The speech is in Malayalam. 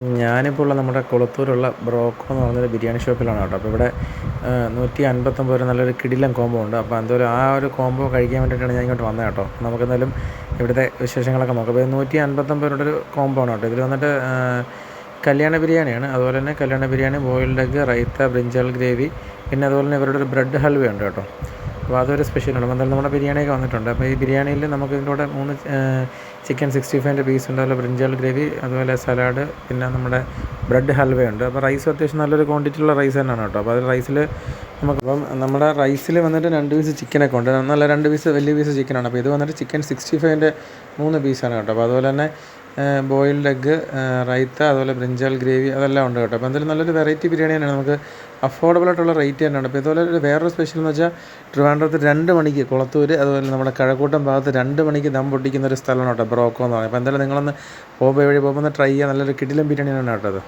ഞാനിപ്പോൾ ഉള്ള നമ്മുടെ കുളത്തൂരുള്ള ബ്രോക്കോ എന്ന് പറഞ്ഞൊരു ബിരിയാണി ഷോപ്പിലാണ് കേട്ടോ. അപ്പോൾ ഇവിടെ 150 രൂപ നല്ലൊരു കിടിലൻ കോംബോ ഉണ്ട്. അപ്പോൾ എന്തായാലും ആ ഒരു കോംബോ കഴിക്കാൻ വേണ്ടിയിട്ടാണ് ഞാൻ ഇങ്ങോട്ട് വന്നത് കേട്ടോ. നമുക്കെന്തായാലും ഇവിടുത്തെ വിശേഷങ്ങളൊക്കെ നോക്കാം. അപ്പോൾ 150 രൂപയുടെ ഒരു കോംബോ ആണ് കേട്ടോ. ഇതിൽ വന്നിട്ട് കല്യാണ ബിരിയാണിയാണ്. അതുപോലെ തന്നെ കല്യാണ biryani, boiled egg, raita, brinjal gravy, പിന്നെ അതുപോലെ തന്നെ ഇവരുടെ ഒരു ബ്രെഡ് ഹൽവയുണ്ട് കേട്ടോ. അപ്പോൾ അതൊരു സ്പെഷ്യലാണ്. അപ്പോൾ എന്തായാലും നമ്മുടെ ബിരിയാണിയൊക്കെ വന്നിട്ടുണ്ട്. അപ്പോൾ ഈ ബിരിയാണിയിൽ നമുക്ക് ഇതിൻ്റെ കൂടെ 3 ചിക്കൻ 65 പീസ് ഉണ്ട്, അതുപോലെ ബ്രിഞ്ചാൾ ഗ്രേവി, അതുപോലെ സലാഡ്, പിന്നെ നമ്മുടെ ബ്രെഡ് ഹൽവയുണ്ട്. അപ്പോൾ റൈസ് അത്യാവശ്യം നല്ലൊരു ക്വാണ്ടിറ്റിയുള്ള റൈസ് തന്നെയാണ് കേട്ടോ. അപ്പോൾ അത് റൈസിൽ നമുക്കിപ്പം നമ്മുടെ റൈസിൽ വന്നിട്ട് 2 പീസ് ചിക്കനൊക്കെ ഉണ്ട്, നല്ല 2 പീസ് വലിയ പീസ് ചിക്കനാണ്. അപ്പോൾ ഇത് വന്നിട്ട് ചിക്കൻ 65 3 പീസാണ് കേട്ടോ. അപ്പോൾ അതുപോലെ തന്നെ ബോയിൽഡ് എഗ്ഗ്, റൈത്ത, അതുപോലെ ബ്രിഞ്ചാൾ ഗ്രേവി, അതെല്ലാം ഉണ്ട് കേട്ടോ. അപ്പോൾ എന്തായാലും നല്ലൊരു വെറൈറ്റി ബിരിയാണി തന്നെയാണ്, നമുക്ക് അഫോർഡബിൾ ആയിട്ടുള്ള റേറ്റ് തന്നെയാണ്. അപ്പോൾ ഇതുപോലെ വേറൊരു സ്പെഷ്യൽ എന്ന് വെച്ചാൽ ട്രിവാൻഡ്രത്ത് 2 മണിക്ക് കുളത്തൂർ, അതുപോലെ നമ്മുടെ കഴക്കൂട്ടം ഭാഗത്ത് 2 മണിക്ക് ദം പൊട്ടിക്കുന്ന ഒരു സ്ഥലമാണ് കേട്ടോ ബ്രോക്കോ എന്ന് പറയുന്നത്. അപ്പോൾ എന്തായാലും നിങ്ങളൊന്ന് വഴി പോകുമ്പോൾ ട്രൈ ചെയ്യുക, നല്ലൊരു കിടിലൻ ബിരിയാണിയാണ് കേട്ടോ അത്.